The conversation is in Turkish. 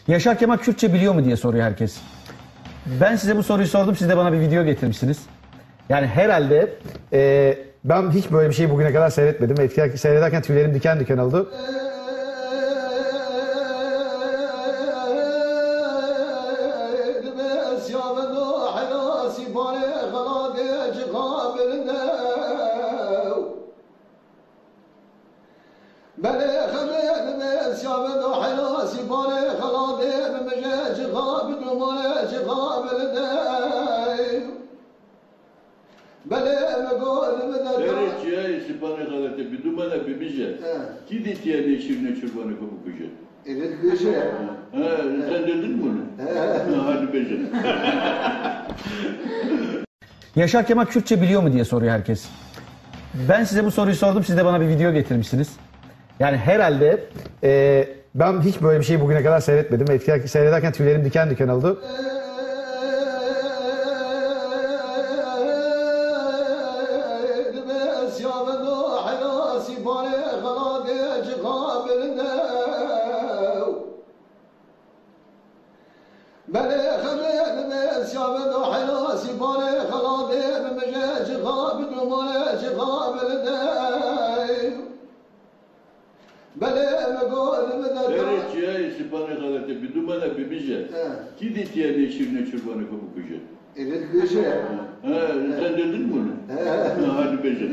Yaşar Kemal Kürtçe biliyor mu diye soruyor herkes. Ben size bu soruyu sordum, siz de bana bir video getirmişsiniz. Yani herhalde ben hiç böyle bir şeyi bugüne kadar seyretmedim. Seyrederken tüylerim diken diken oldu. Evet, beşe. Sen dedin mi onu? Hadi beşe. Yaşar Kemal Kürtçe biliyor mu diye soruyor herkes. Ben size bu soruyu sordum, siz de bana bir video getirmişsiniz. Yani herhalde ben hiç böyle bir şeyi bugüne kadar seyretmedim. Seyrederken tüylerim diken diken oldu. Evet, beşe. Sen dedin mi onu? Hadi beşe.